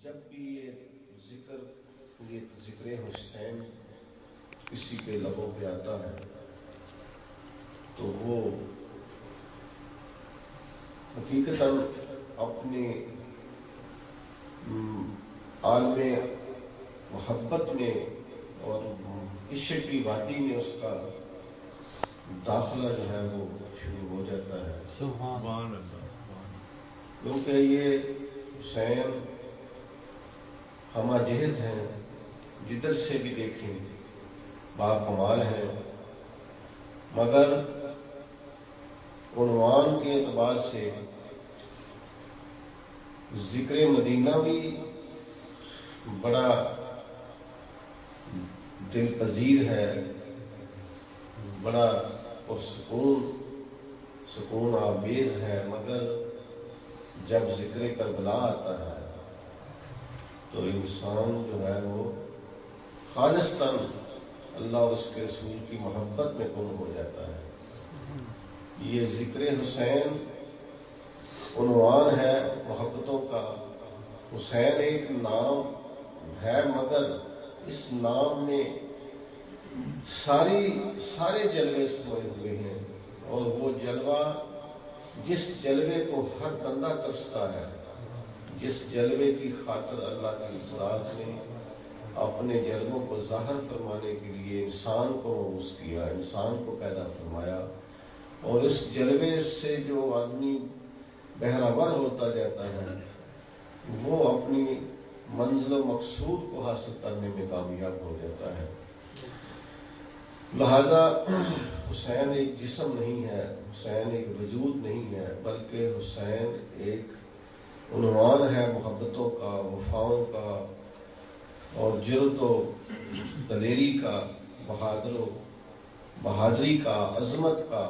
جب بھی یہ ذکر حسین کسی کے لبوں پہ آتا ہے تو وہ حقیقتاً اپنے عالم محبت میں اور عشق کی وادی میں اس کا داخلہ جو ہے وہ شروع ہو جاتا ہے. سبحان اللہ. کیونکہ یہ حسین ہمہ جہت ہیں، جدھر سے بھی دیکھیں باکمال ہیں، مگر عنوان کے اعتبار سے ذکر مدینہ بھی بڑا دل پذیر ہے، بڑا سکون آمیز ہے، مگر جب ذکر کربلا آتا ہے تو انسان جو ہے وہ خالصتاً اللہ اور اس کے رسول کی محبت میں گم ہو جاتا ہے. یہ ذکر حسین عنوان ہے محبتوں کا. حسین ایک نام ہے، مگر اس نام میں سارے جلوے سموئے ہوئے ہیں، اور وہ جلوہ جس جلوے کو ہر بندہ ترستا ہے، جس جلوے کی خاطر اللہ کی ذات نے اپنے جلووں کو ظاہر فرمانے کے لیے انسان کو مبعوث کیا، انسان کو پیدا فرمایا، اور اس جلوے سے جو آدمی بہرہور ہوتا جاتا ہے وہ اپنی منزل و مقصود کو حاصل کرنے میں کامیاب ہو جاتا ہے. لہذا حسین ایک جسم نہیں ہے، حسین ایک وجود نہیں ہے، بلکہ حسین ایک عنوان ہے محبتوں کا، وفاؤں کا، اور جرأت و دلیری کا، بہادری کا، عظمت کا.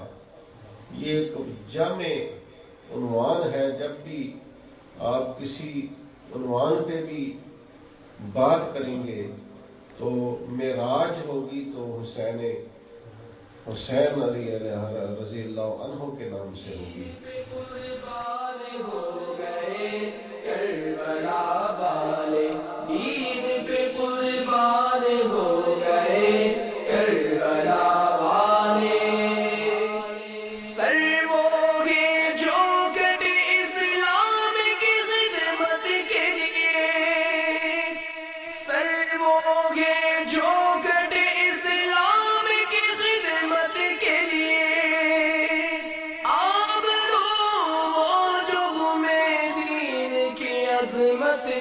یہ ایک جامع عنوان ہے. جب بھی آپ کسی عنوان پہ بھی بات کریں گے تو معراج ہوگی تو حسین علی رضی اللہ عنہ کے نام سے ہوگی.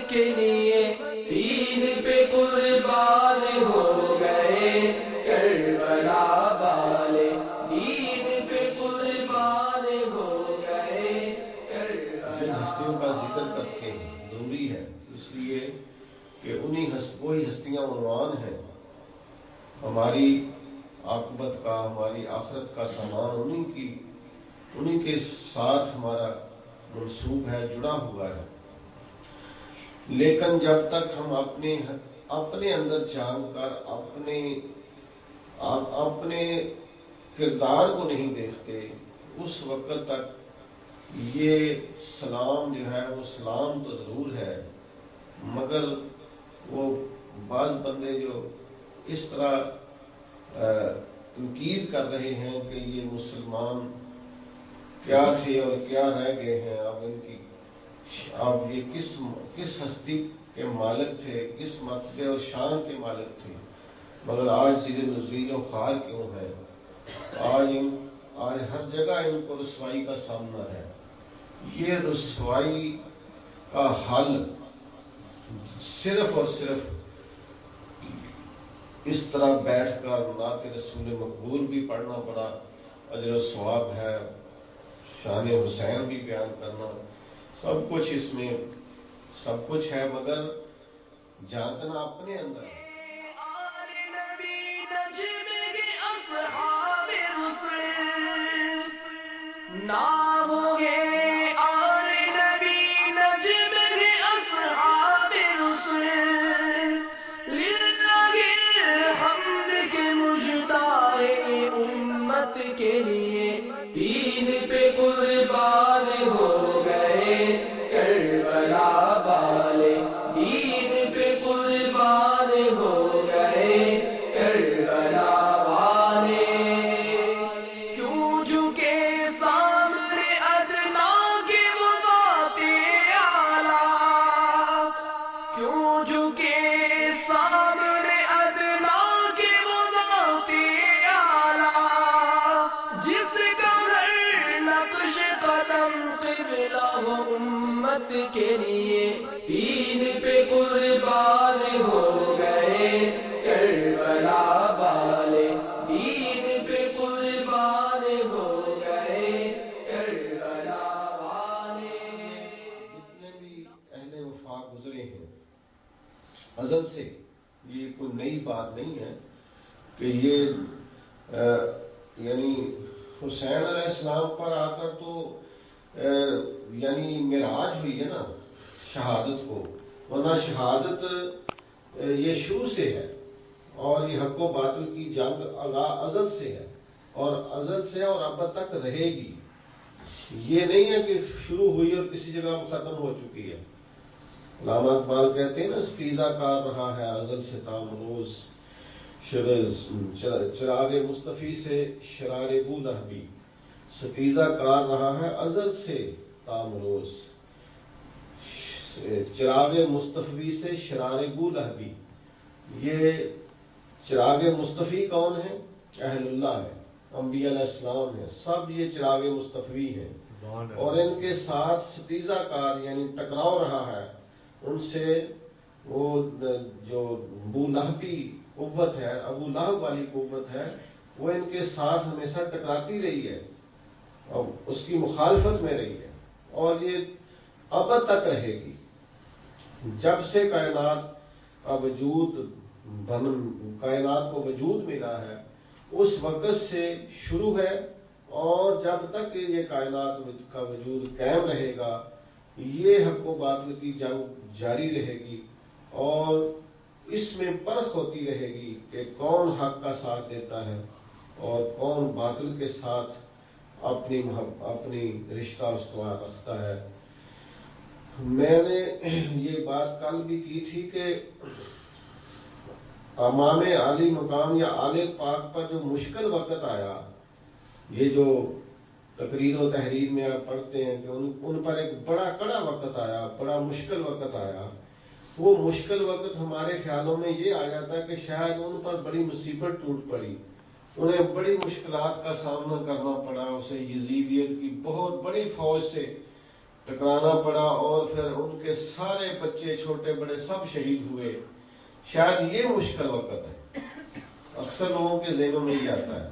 کے لیے دین پہ قربان ہو گئے کربلا والے، دین پہ قربان ہو گئے کربلا. جن ہستیوں کا ذکر کرتے ہیں ضروری ہے، اس لیے کہ وہی ہستیاں عنوان ہیں. ہماری عاقبت کا، ہماری آخرت کا سامان انہی کے ساتھ ہمارا منسوب ہے، جڑا ہوا ہے. لیکن جب تک ہم اپنے اندر جان کر اپنے کردار کو نہیں دیکھتے، اس وقت تک یہ سلام جو ہے وہ سلام تو ضرور ہے، مگر وہ بعض بندے جو اس طرح تنقید کر رہے ہیں کہ یہ مسلمان کیا تھے اور کیا رہ گئے ہیں، اب یہ کس ہستی کے مالک تھے، کس مرتبے اور شان کے مالک تھے، مگر آج زیر نزول و خوار کیوں ہے؟ آج ہر جگہ ان کو رسوائی کا سامنا ہے. یہ رسوائی کا حل صرف اور صرف اس طرح بیٹھ کر نعت رسول مقبول بھی پڑھنا بڑا اجر و ثواب ہے، شان حسین بھی بیان کرنا، سب کچھ اس میں سب کچھ ہے، مگر جاننا اپنے اندر ہے. کے لیے دین پہ قربان ہو گئے کربلا والے. نقش قدم قبلہ ہو امت کے لیے، دین پہ قربان ہو گئے کربلا والے، دین پہ قربان ہو گئے کربلا والے۔ جتنے بھی اہل وفا گزرے ہیں ازل سے، یہ کوئی نئی بات نہیں ہے کہ یہ یعنی حسین علیہ السلام پر آ کر تو یعنی معراج ہوئی ہے نا شہادت کو، ورنہ شہادت یہ شروع سے ہے، اور یہ حق و باطل کی جنگ ازل سے ہے، اور ازل سے اور اب تک رہے گی۔ یہ نہیں ہے کہ شروع ہوئی اور کسی جگہ ختم ہو چکی ہے۔ علامہ اقبال کہتے ہیں نا استیزا کار رہا ہے ازل سے تام روز، چراغ مصطفی سے شرار بو لہبی، ستیزہ کار رہا ہے ازل سے تام روز، چراغ مصطفی سے شرار بو لہبی۔ یہ چراغ مصطفی کون ہے؟ اہل اللہ ہے، انبیاء علیہ السلام ہے، سب یہ چراغ مصطفی ہیں، اور ان کے ساتھ ستیزہ کار یعنی ٹکراؤ رہا ہے ان سے وہ جو بو لہبی قوت ہے، ابو لہب والی قوت ہے، وہ ان کے ساتھ ہمیشہ ٹکراتی رہی ہے اور اس کی مخالفت میں رہی ہے، اور یہ اب تک رہے گی۔ جب سے کائنات کا وجود کائنات کو وجود ملا ہے اس وقت سے شروع ہے، اور جب تک یہ کائنات کا وجود قائم رہے گا یہ حق و باطل کی جنگ جاری رہے گی، اور اس میں پرکھ ہوتی رہے گی کہ کون حق کا ساتھ دیتا ہے اور کون باطل کے ساتھ اپنی رشتہ استوار رکھتا ہے۔ میں نے یہ بات کل بھی کی تھی کہ امام عالی مقام یا آل پاک پر جو مشکل وقت آیا، یہ جو تقریر و تحریر میں آپ پڑھتے ہیں کہ ان پر ایک بڑا کڑا وقت آیا، بڑا مشکل وقت آیا، وہ مشکل وقت ہمارے خیالوں میں یہ آ جاتا ہے کہ شاید ان پر بڑی مصیبت ٹوٹ پڑی، انہیں بڑی مشکلات کا سامنا کرنا پڑا، اسے یزیدیت کی بہت بڑی فوج سے ٹکرانا پڑا، اور پھر ان کے سارے بچے چھوٹے بڑے سب شہید ہوئے، شاید یہ مشکل وقت ہے۔ اکثر لوگوں کے ذہنوں میں یہ آتا ہے،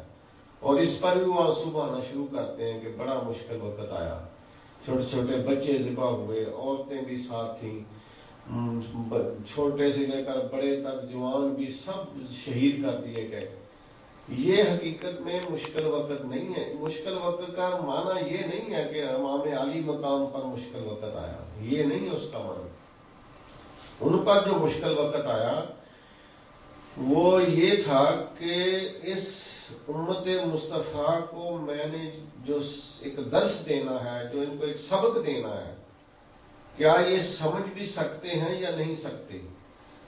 اور اس پر بھی وہ آنسو بہانا شروع کرتے ہیں کہ بڑا مشکل وقت آیا، چھوٹے چھوٹے بچے ذبح ہوئے، عورتیں بھی ساتھ تھیں، چھوٹے سے لے کر بڑے تک جوان بھی سب شہید کر دیے گئے۔ یہ حقیقت میں مشکل وقت نہیں ہے۔ مشکل وقت کا معنی یہ نہیں ہے کہ امام عالی مقام پر مشکل وقت آیا، یہ نہیں ہے اس کا معنی۔ ان پر جو مشکل وقت آیا وہ یہ تھا کہ اس امت مصطفیٰ کو میں نے جو ایک درس دینا ہے، جو ان کو ایک سبق دینا ہے، کیا یہ سمجھ بھی سکتے ہیں یا نہیں سکتے؟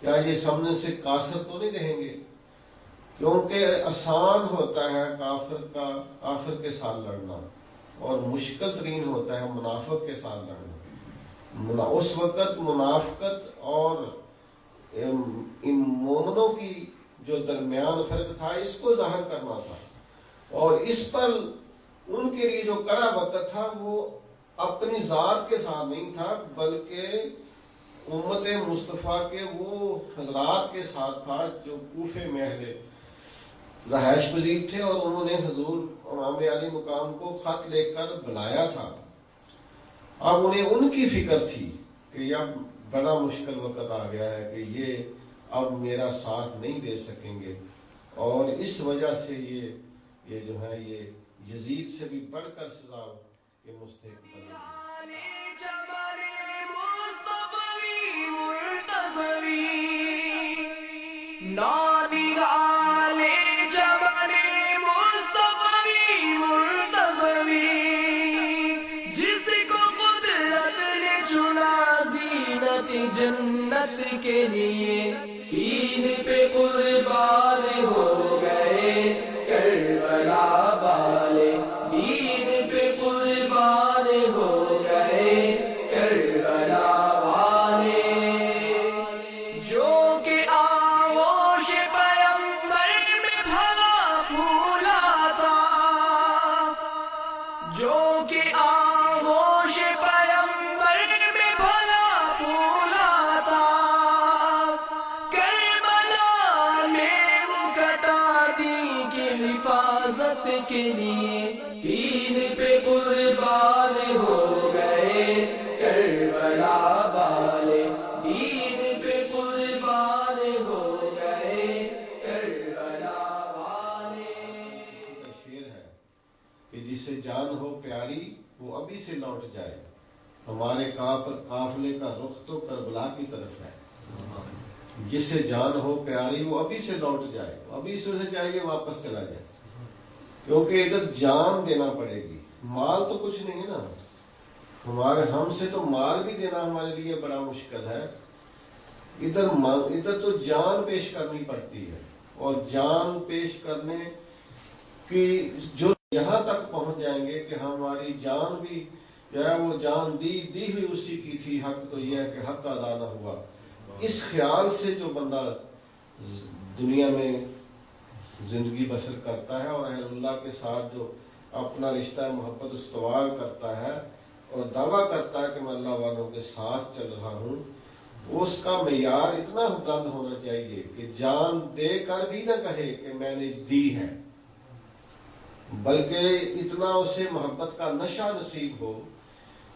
کیا یہ سمجھنے سے قاصر تو نہیں رہیں گے؟ کیونکہ آسان ہوتا ہے کافر کے ساتھ لڑنا، اور مشکل ترین ہوتا ہے منافق کے ساتھ لڑنا۔ اس وقت منافقت اور مومنوں کی جو درمیان فرق تھا اس کو ظاہر کرنا تھا، اور اس پر ان کے لیے جو کڑا وقت تھا وہ اپنی ذات کے ساتھ نہیں تھا بلکہ امت مصطفیٰ کے وہ حضرات کے ساتھ تھا جو کوفے میں اہل رہائش پذیر تھے، اور انہوں نے حضور امام علی مقام کو خط لے کر بلایا تھا۔ اب انہیں ان کی فکر تھی کہ اب بڑا مشکل وقت آ گیا ہے کہ یہ اب میرا ساتھ نہیں دے سکیں گے، اور اس وجہ سے یہ جو ہے یہ یزید سے بھی بڑھ کر سزا کے مستحق بنے گی۔ جنت کے لیے دین پہ قربان ہو گئے کربلا والے، دین پہ قربان ہو گئے کربلا والے، جو کہ آغوش پیغمبر میں بھلا پھولا تھا، جو کہ آغوش پیمبر میں بھلا پھولا تھا، کربلا میں وہ کٹا دی کہ حفاظت کے لیے دین پہ قربان ہو گئے کربلا والے، دین پہ قربان ہو گئے کربلا والے۔ کسی کا شعر ہے کہ جسے جان ہو پیاری وہ ابھی سے لوٹ جائے، ہمارے قافلے کا رخ تو کربلا کی طرف ہے۔ جسے جان ہو پیاری وہ ابھی سے لوٹ جائے، ابھی سے اسے چاہیے واپس چلا جائے، کیونکہ ادھر جان دینا پڑے گی، مال تو کچھ نہیں ہے نا، ہم سے تو مال بھی دینا ہمارے لیے بڑا مشکل ہے، ادھر تو جان پیش کرنی پڑتی ہے، اور جان پیش کرنے کی جو یہاں تک پہنچ جائیں گے کہ ہماری جان بھی جو ہے وہ جان دی ہوئی اسی کی تھی، حق تو یہ ہے کہ حق ادا نہ ہوا، اس خیال سے جو بندہ دنیا میں زندگی بسر کرتا ہے اور اہل اللہ کے ساتھ جو اپنا رشتہ محبت استوار کرتا ہے اور دعویٰ کرتا ہے کہ میں اللہ والوں کے ساتھ چل رہا ہوں، اس کا معیار اتنا بلند ہونا چاہیے کہ جان دے کر بھی نہ کہے کہ میں نے دی ہے، بلکہ اتنا اسے محبت کا نشہ نصیب ہو،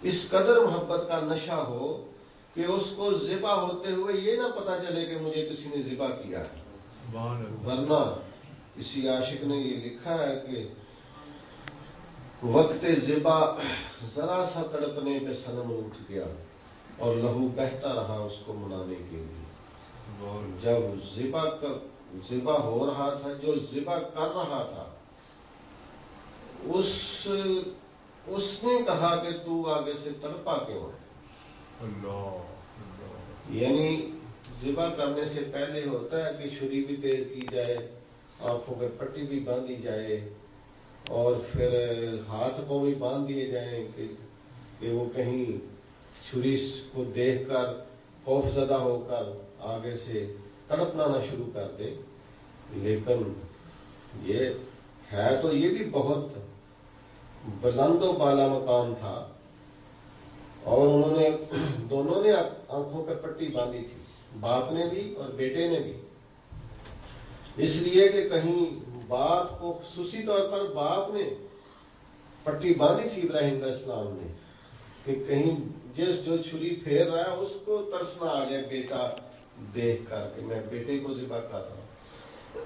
اس قدر محبت کا نشہ ہو کہ اس کو ذبح ہوتے ہوئے یہ نہ پتا چلے کہ مجھے کسی نے ذبح کیا ہے۔ ورنہ کسی عاشق نے یہ لکھا ہے کہ وقت ذبح ذرا سا تڑپنے پہ صنم اٹھ گیا اور لہو بہتا رہا اس کو منانے کے لیے۔ جب ذبح ہو رہا تھا، جو ذبح کر رہا تھا اس نے کہا کہ تو آگے سے تڑپا کیوں ہے؟ یعنی ذبح کرنے سے پہلے ہوتا ہے کہ چھری بھی تیز کی جائے، آنکھوں پہ پٹی بھی باندھی جائے، اور پھر ہاتھ کو بھی باندھ دیے جائیں کہ وہ کہیں چھری کو دیکھ کر خوف زدہ ہو کر آگے سے تڑپنا نہ شروع کر دے۔ لیکن یہ ہے تو یہ بھی بہت بلند و بالا مقام تھا، اور انہوں نے دونوں نے آنکھوں پہ پٹی باندھی تھی، باپ نے بھی اور بیٹے نے بھی، اس لیے کہ کہیں باپ کو خصوصی طور پر باپ نے پٹی باندھی تھی ابراہیم علیہ السلام نے کہ کہیں جو چھری پھیر رہا ہے اس کو ترس نہ آ جائے بیٹا دیکھ کر کہ میں بیٹے کو ذبح کر رہا ہوں۔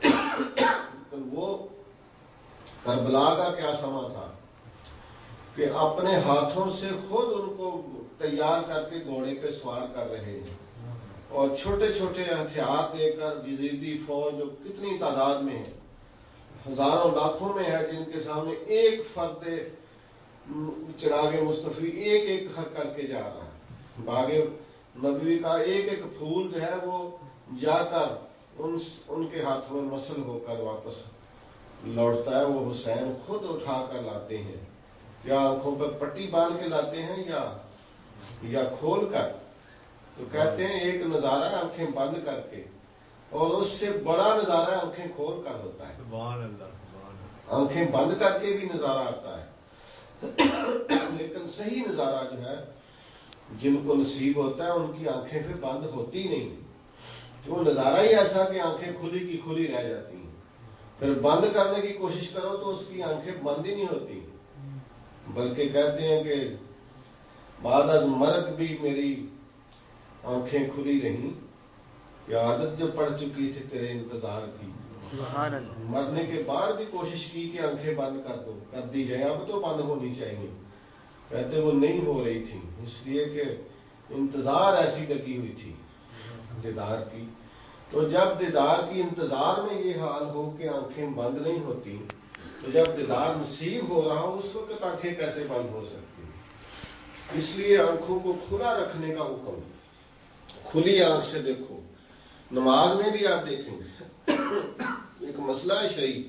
لیکن وہ کربلا کا کیا سما تھا کہ اپنے ہاتھوں سے خود ان کو تیار کر کے گھوڑے پہ سوار کر رہے ہیں، اور چھوٹے چھوٹے ہتھیار دے کر جزیدی فوج جو کتنی تعداد میں ہے، ہزاروں لاکھوں میں ہے، جن کے سامنے ایک فرد چراغ مصطفی ایک ایک کر کے جا رہا ہے، باغ نبوی کا ایک ایک پھول جو ہے وہ جا کر ان کے ہاتھ میں مسل ہو کر واپس لوٹتا ہے، وہ حسین خود اٹھا کر لاتے ہیں، یا آنکھوں پر پٹی باندھ کے لاتے ہیں یا کھول کر، تو کہتے ہیں ایک نظارہ آنکھیں بند کر کے، اور اس سے بڑا نظارہ آنکھیں کھول کر ہوتا ہے۔ سبحان اللہ، آنکھیں بند کر کے بھی نظارہ آتا ہے، لیکن صحیح نظارہ جو ہے جن کو نصیب ہوتا ہے ان کی آنکھیں پھر بند ہوتی نہیں، وہ نظارہ ہی ایسا کہ آنکھیں کھلی کی کھلی رہ جاتی ہیں، پھر بند کرنے کی کوشش کرو تو اس کی آنکھیں بند ہی نہیں ہوتی، بلکہ کہتے ہیں کہ بعد از مرگ بھی میری آنکھیں کھلی رہیں، کہ عادت جو پڑ چکی تھی تیرے انتظار کی، مرنے کے بعد بھی کوشش کی کہ آنکھیں بند کر دی جائے، اب تو بند ہونی چاہیے، کہتے وہ نہیں ہو رہی تھی، اس لیے کہ انتظار ایسی لگی ہوئی تھی دیدار کی۔ تو جب دیدار کی انتظار میں یہ حال ہو کہ آنکھیں بند نہیں ہوتی، تو جب دیدار نصیب ہو رہا ہو اس وقت آنکھیں کیسے بند ہو سکتی؟ اس لیے آنکھوں کو کھلا رکھنے کا حکم، کھلی آنکھ سے دیکھو۔ نماز میں بھی آپ دیکھیں ایک مسئلہ ہے شرعی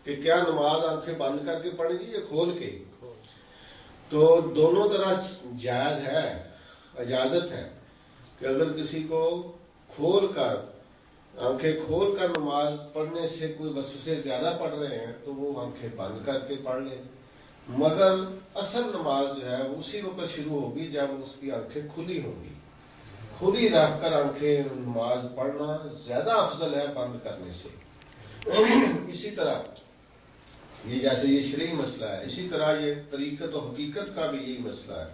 کہ کیا نماز آنکھیں بند کر کے پڑھے گی یا کھول کے، تو دونوں طرح جائز ہے، اجازت ہے کہ اگر کسی کو کھول کر آنکھیں کھول کر نماز پڑھنے سے کوئی وسوسے زیادہ پڑھ رہے ہیں تو وہ آنکھیں بند کر کے پڑھ لیں، مگر اصل نماز جو ہے وہ اسی وقت شروع ہوگی جب اس کی آنکھیں کھلی ہوں گی. کھلی رکھ کر آنکھیں نماز پڑھنا زیادہ افضل ہے بند کرنے سے. اسی طرح یہ جیسے یہ شرعی مسئلہ ہے، اسی طرح یہ طریقت و حقیقت کا بھی یہی مسئلہ ہے.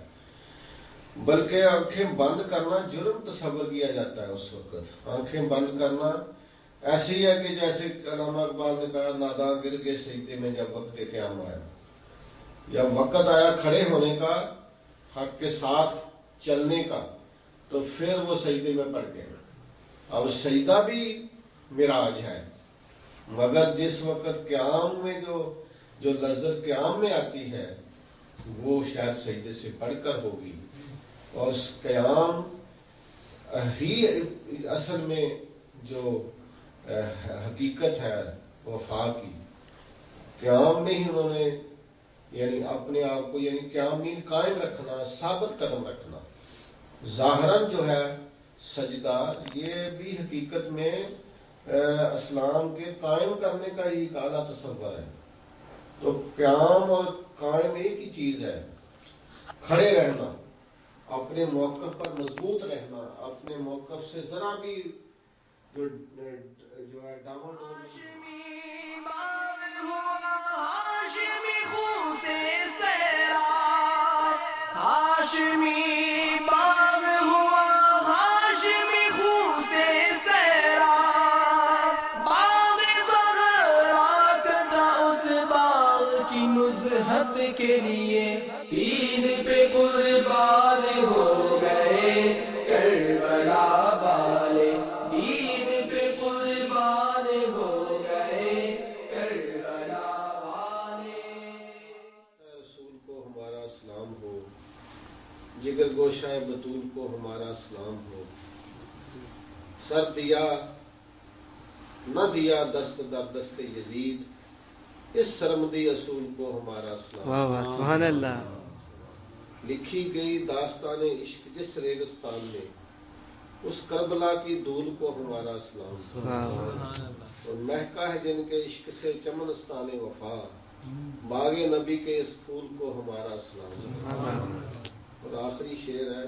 بلکہ آنکھیں بند کرنا جرم تصور کیا جاتا ہے اس وقت. آنکھیں بند کرنا ایسے ہی ہے کہ جیسے علامہ اقبال نے کہا ناداں گر گئے سجدے میں جب وقت قیام آیا. جب وقت آیا کھڑے ہونے کا، حق کے ساتھ چلنے کا، تو پھر وہ سجدے میں پڑ گئے. اب سجدہ بھی معراج ہے، مگر جس وقت قیام میں جو لذت قیام میں آتی ہے وہ شاید سجدے سے پڑھ کر ہوگی. اور اس قیام ہی اصل میں جو حقیقت ہے وفا کی. قیام میں ہی انہوں نے یعنی اپنے آپ کو یعنی قیام میں قائم رکھنا، ثابت قدم رکھنا. ظاہراً جو ہے سجدہ یہ بھی حقیقت میں اسلام کے قائم کرنے کا ہی ایک اعلیٰ تصور ہے. تو قیام اور قائم ایک ہی چیز ہے. کھڑے رہنا، اپنے موقف پر مضبوط رہنا، اپنے موقف سے ذرا بھی جو ہے ڈاواں ڈول ہاشمی باغ ہوا ہاشمی خون سے سیراب. باغ زہرا کٹا اس باغ کی نزہت کے لیے، دین پہ قربان ہو گئے کربلا والے. دین پہ قربان ہو گئے کربلا والے. رسول کو ہمارا سلام ہو، جگر گوشہ بطول کو ہمارا سلام ہو. سر دیا نہ دیا دست در دست یزید، اس سرمدی اصول کو ہمارا سلام. واہ واہ سبحان اللہ. لکھی گئی داستان عشق جس ریگستان میں، اس کربلا کی دھول کو ہمارا سلام. اور مہکا ہے جن کے عشق سے چمنستان وفا، باغ نبی کے اس پھول کو ہمارا سلام. اور آخری شعر ہے،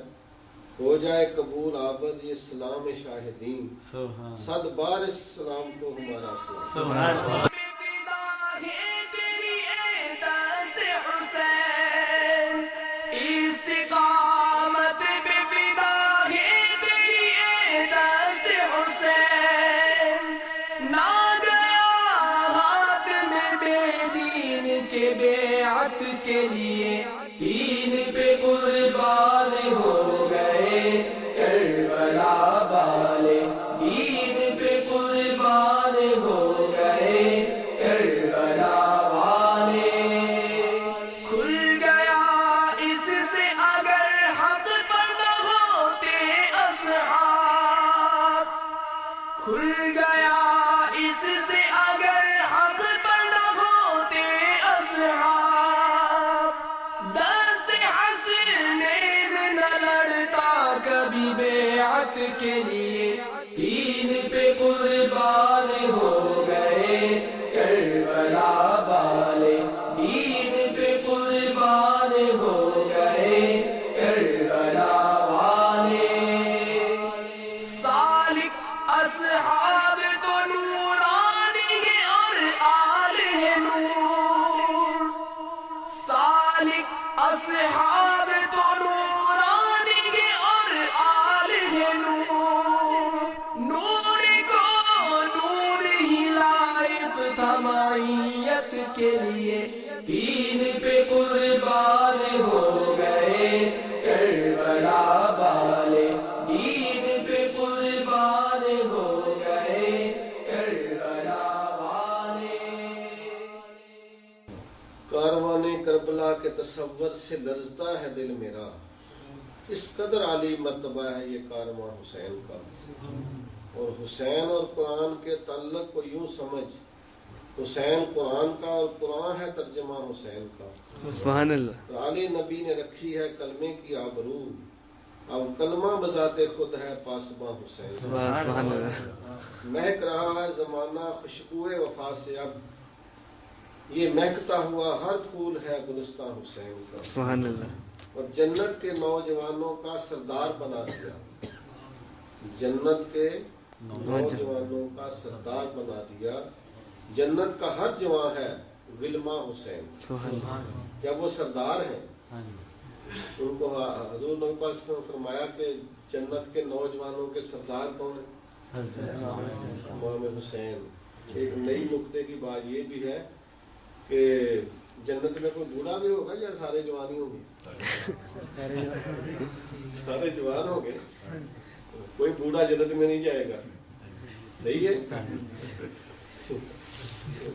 ہو جائے قبول عابد یہ سلام شاہدین، صد بار اس سلام کو ہمارا سلام. بیعت کے لیے دین پہ قربان ہو گئے کربلا والے. دین پہ قربان ہو گئے کربلا والے. کھل گیا اس سے اگر حق پر نہ ہوتے اصحاب، کھل گیا اس سے اگر حق پر نہ ہوتے اصحاب. دست حسنین نہ لڑتا کبھی بیعت کے لیے، دین پہ قربان ہو گئے کربلا والے. دین پہ قربان ہو گئے کربلا والے. سالک اصحاب تو نورانی ہے اور آل ہے نور. سالک اصحاب تو نورانی ہے اور آل ہے نور. نور کو نور ہی لائق تھا معیت کے لیے، دین پہ قربان ہو گئے کربلا والے. دین پہ قربان ہو گئے کربلا والے. کاروان کربلا کے تصور سے لرزتا ہے دل میرا، اس قدر عالی مرتبہ ہے یہ کارواں حسین کا. اور حسین اور قرآن کے تعلق کو یوں سمجھ، حسین قرآن کا اور قرآن ہے ترجمہ حسین کا. سبحان اللہ. عالی نبی نے رکھی ہے کلمے کی آبرو، اب کلمہ بذات خود ہے پاسباں حسین. سبحان اللہ. مہک رہا ہے زمانہ خوشبوئے وفا سے اب، یہ مہکتا ہوا ہر پھول ہے گلستان حسین کا، سبحان اللہ، اور جنت کے نوجوانوں کا سردار بنا دیا، جنت کے نوجوانوں کا سردار بنا دیا، جنت کا ہر جوان ہے غلما حسین، سبحان اللہ، جب وہ سردار ہیں ان کو حضور نبی پاک نے فرمایا کہ جنت کے نوجوانوں کے سردار کون ہیں؟ امام حسین۔ ایک نئی نقطے کی بات یہ بھی ہے کہ جنت میں کوئی بوڑھا بھی ہوگا یا سارے جوانی ہوں گے؟ سارے جوان ہوں گے، کوئی بوڑھا جنت میں نہیں جائے گا، صحیح ہے؟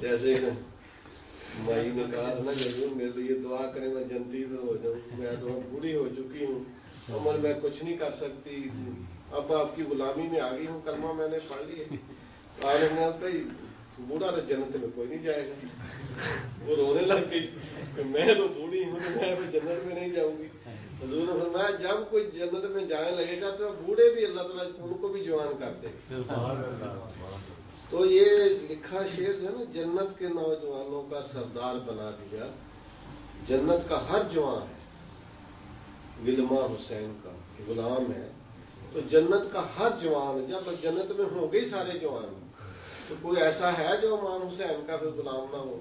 جیسے مائی نے کہا تھا نا ضرور میرے لیے دعا کریں میں جنتی تو ہو جاؤں، میں تو بوڑھی ہو چکی ہوں، عمر میں کچھ نہیں کر سکتی، اب آپ کی غلامی میں آ گئی ہوں، کلمہ میں نے پڑھ لی ہے، عالم نے بوڑھا تو جنت میں کوئی نہیں جائے گا۔ وہ رونے لگ گئی کہ میں تو بوڑھی ہوں تو میں جنت میں نہیں جاؤں گی۔ حضور نے فرمایا جب کوئی جنت میں جانے لگے گا تو بوڑھے بھی اللہ تعالیٰ ان کو بھی جوان کر دے گا۔ تو یہ لکھا شعر جو ہے نا، جنت کے نوجوانوں کا سردار بنا دیا، جنت کا ہر جوان ہے غلما حسین کا، غلام ہے، تو جنت کا ہر جوان، جب جنت میں ہوں گے سارے جوان، تو کوئی ایسا ہے جو امام حسین کا پھر غلام نہ ہو؟